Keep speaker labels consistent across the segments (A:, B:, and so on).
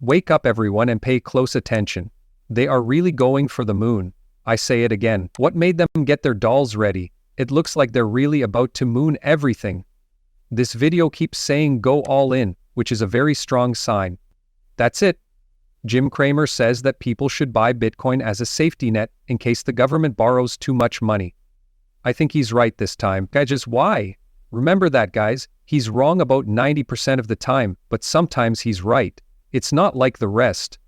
A: Wake up everyone and pay close attention. They are really going for the moon. I say it again. What made them get their dolls ready? It looks like they're really about to moon everything. This video keeps saying go all in, which is a very strong sign. That's it. Jim Cramer says that people should buy Bitcoin as a safety net in case the government borrows too much money. I think he's right this time. Guys, why? Remember that, guys. He's wrong about 90% of the time, but sometimes he's right. It's not like the rest.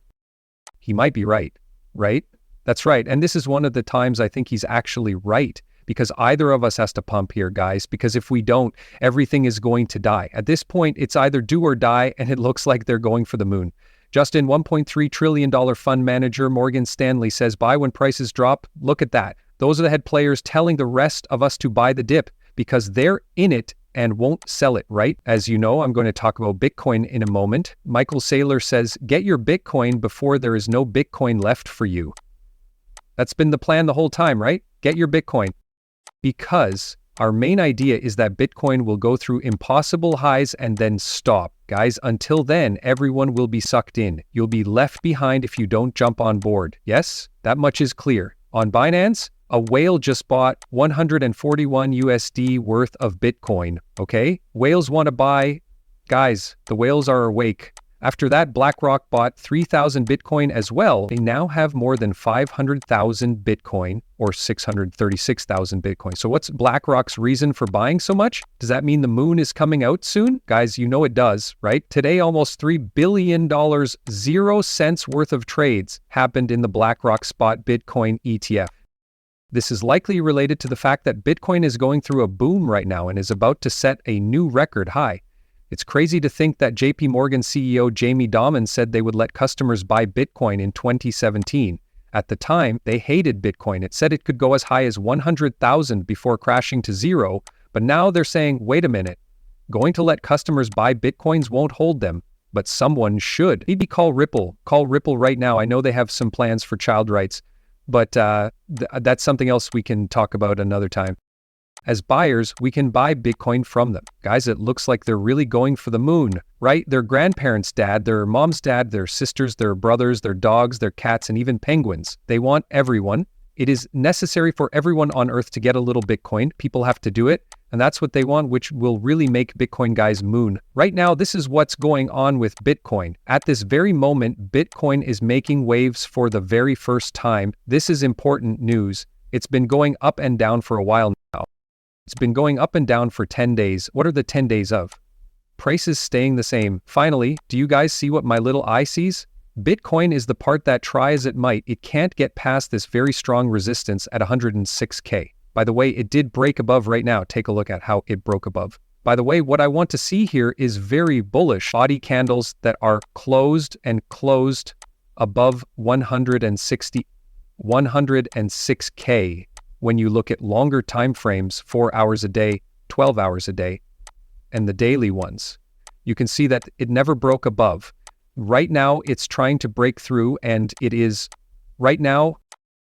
A: He might be right, right? That's right. And this is one of the times I think he's actually right, because either of us has to pump here, guys, because if we don't, everything is going to die. At this point, it's either do or die, and it looks like they're going for the moon. Justin, $1.3 trillion fund manager Morgan Stanley says buy when prices drop. Look at that. Those are the head players telling the rest of us to buy the dip because they're in it and won't sell it, right? As you know, I'm going to talk about Bitcoin in a moment. Michael Saylor says, get your Bitcoin before there is no Bitcoin left for you. That's been the plan the whole time, right? Get your Bitcoin. Because our main idea is that Bitcoin will go through impossible highs and then stop. Guys, until then, everyone will be sucked in. You'll be left behind if you don't jump on board. Yes, that much is clear. On Binance, a whale just bought 141 USD worth of Bitcoin, okay? Whales want to buy. Guys, the whales are awake. After that, BlackRock bought 3,000 Bitcoin as well. They now have more than 500,000 Bitcoin or 636,000 Bitcoin. So what's BlackRock's reason for buying so much? Does that mean the moon is coming out soon? Guys, you know it does, right? Today, almost $3 billion, 0 cents worth of trades happened in the BlackRock spot Bitcoin ETF. This is likely related to the fact that Bitcoin is going through a boom right now and is about to set a new record high. It's crazy to think that JP Morgan CEO Jamie Dimon said they would let customers buy Bitcoin in 2017. At the time, they hated Bitcoin. It said it could go as high as 100,000 before crashing to zero, but now they're saying, wait a minute, going to let customers buy Bitcoins won't hold them, but someone should. Maybe call Ripple. Call Ripple right now. I know they have some plans for child rights, but that's something else we can talk about another time. As buyers, we can buy Bitcoin from them. Guys, it looks like they're really going for the moon, right? Their grandparents' dad, their mom's dad, their sisters, their brothers, their dogs, their cats, and even penguins. They want everyone. It is necessary for everyone on Earth to get a little Bitcoin. People have to do it, and that's what they want, which will really make Bitcoin guys moon. Right now, this is what's going on with Bitcoin. At this very moment, Bitcoin is making waves for the very first time. This is important news. It's been going up and down for a while now. It's been going up and down for 10 days. What are the 10 days of? Prices staying the same. Finally, do you guys see what my little eye sees? Bitcoin is the part that try as it might, it can't get past this very strong resistance at 106K. By the way, it did break above right now. Take a look at how it broke above. By the way, what I want to see here is very bullish body candles that are closed and closed above 106K. When you look at longer time frames, 4 hours a day, 12 hours a day, and the daily ones, you can see that it never broke above. Right now, it's trying to break through, and it is. Right now,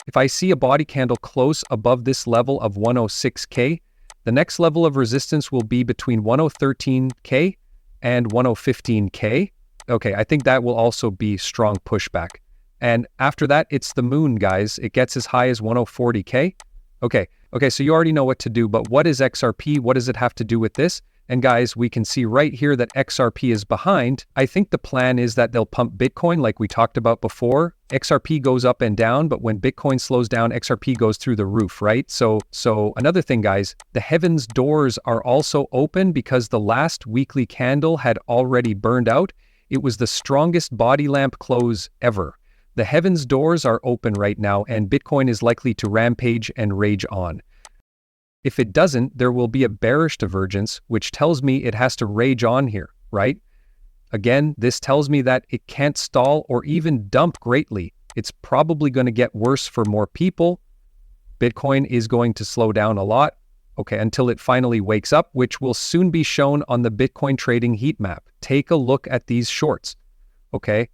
A: if I see a body candle close above this level of 106K, the next level of resistance will be between 113K and 115K. Okay, I think that will also be strong pushback. And after that, it's the moon, guys. It gets as high as 140K. Okay, so you already know what to do, but what is XRP? What does it have to do with this? And guys, we can see right here that XRP is behind. I think the plan is that they'll pump Bitcoin like we talked about before. XRP goes up and down, but when Bitcoin slows down, XRP goes through the roof, right? So another thing, guys, the heavens doors are also open because the last weekly candle had already burned out. It was the strongest body lamp close ever. The heavens doors are open right now, and Bitcoin is likely to rampage and rage on. If it doesn't, there will be a bearish divergence, which tells me it has to rage on here, right? Again, this tells me that it can't stall or even dump greatly. It's probably going to get worse for more people. Bitcoin is going to slow down a lot, okay, until it finally wakes up, which will soon be shown on the Bitcoin trading heat map. Take a look at these shorts, okay?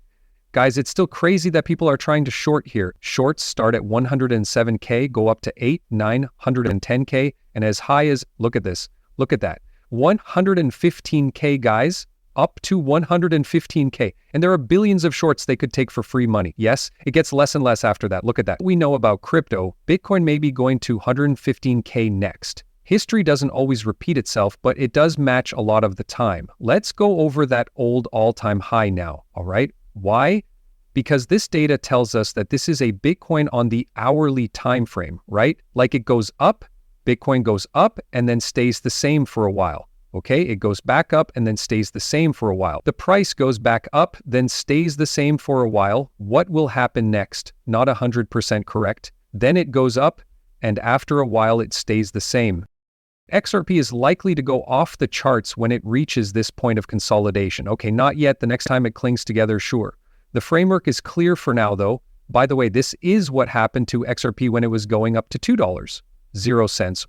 A: Guys, it's still crazy that people are trying to short here. Shorts start at 107K, go up to 8, 9, 110K, and as high as, look at this, look at that, 115K, guys. up to 115K. And there are billions of shorts they could take for free money. Yes, it gets less and less after that. Look at that. We know about crypto. Bitcoin may be going to 115K next. History doesn't always repeat itself, but it does match a lot of the time. Let's go over that old all-time high now, all right? Why? Because this data tells us that this is a Bitcoin on the hourly time frame, right? Like it goes up, Bitcoin goes up, and then stays the same for a while. Okay, it goes back up and then stays the same for a while. The price goes back up, then stays the same for a while. What will happen next? Not 100% correct. Then it goes up, and after a while it stays the same. XRP is likely to go off the charts when it reaches this point of consolidation. Okay, not yet. The next time it clings together, sure. The framework is clear for now, though. By the way, this is what happened to XRP when it was going up to $2.00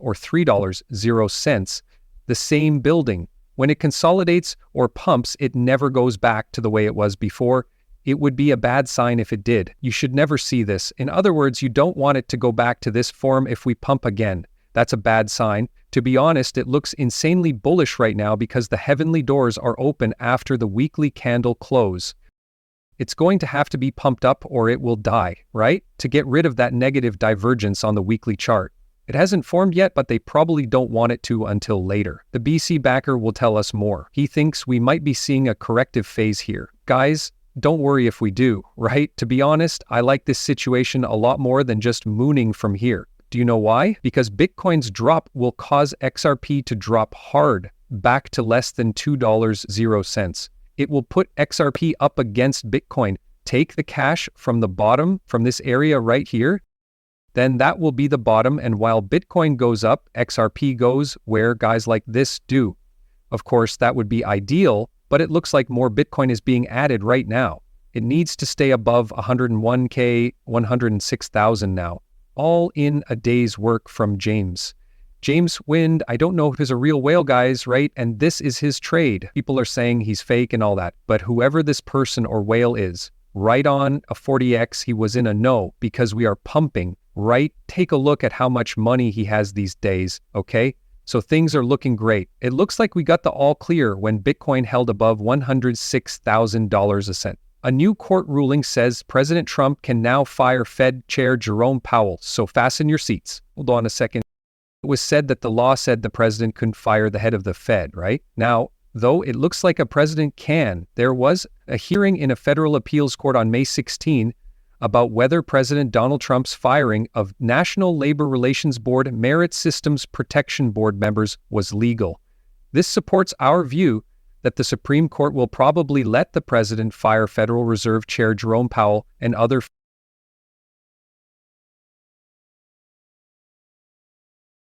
A: or $3.00. The same building. When it consolidates or pumps, it never goes back to the way it was before. It would be a bad sign if it did. You should never see this. In other words, you don't want it to go back to this form if we pump again. That's a bad sign. To be honest, it looks insanely bullish right now because the heavenly doors are open after the weekly candle close. It's going to have to be pumped up or it will die, right? To get rid of that negative divergence on the weekly chart. It hasn't formed yet, but they probably don't want it to until later. The BC backer will tell us more. He thinks we might be seeing a corrective phase here. Guys, don't worry if we do, right? To be honest, I like this situation a lot more than just mooning from here. Do you know why? Because Bitcoin's drop will cause XRP to drop hard back to less than $2.00. It will put XRP up against Bitcoin. Take the cash from the bottom, from this area right here, then that will be the bottom. And while Bitcoin goes up, XRP goes where guys like this do. Of course, that would be ideal, but it looks like more Bitcoin is being added right now. It needs to stay above 101K, 106,000 now. All in a day's work from James. James Wind, I don't know if he's a real whale, guys, right? And this is his trade. People are saying he's fake and all that. But whoever this person or whale is, right on a 40x, he was in a no because we are pumping, right? Take a look at how much money he has these days, okay? So things are looking great. It looks like we got the all clear when Bitcoin held above $106,000 a cent. A new court ruling says President Trump can now fire Fed Chair Jerome Powell, so fasten your seats. Hold on a second. It was said that the law said the president couldn't fire the head of the Fed, right? Now, though it looks like a president can, there was a hearing in a federal appeals court on May 16 about whether President Donald Trump's firing of National Labor Relations Board Merit Systems Protection Board members was legal. This supports our view that the Supreme Court will probably let the president fire Federal Reserve Chair Jerome Powell and other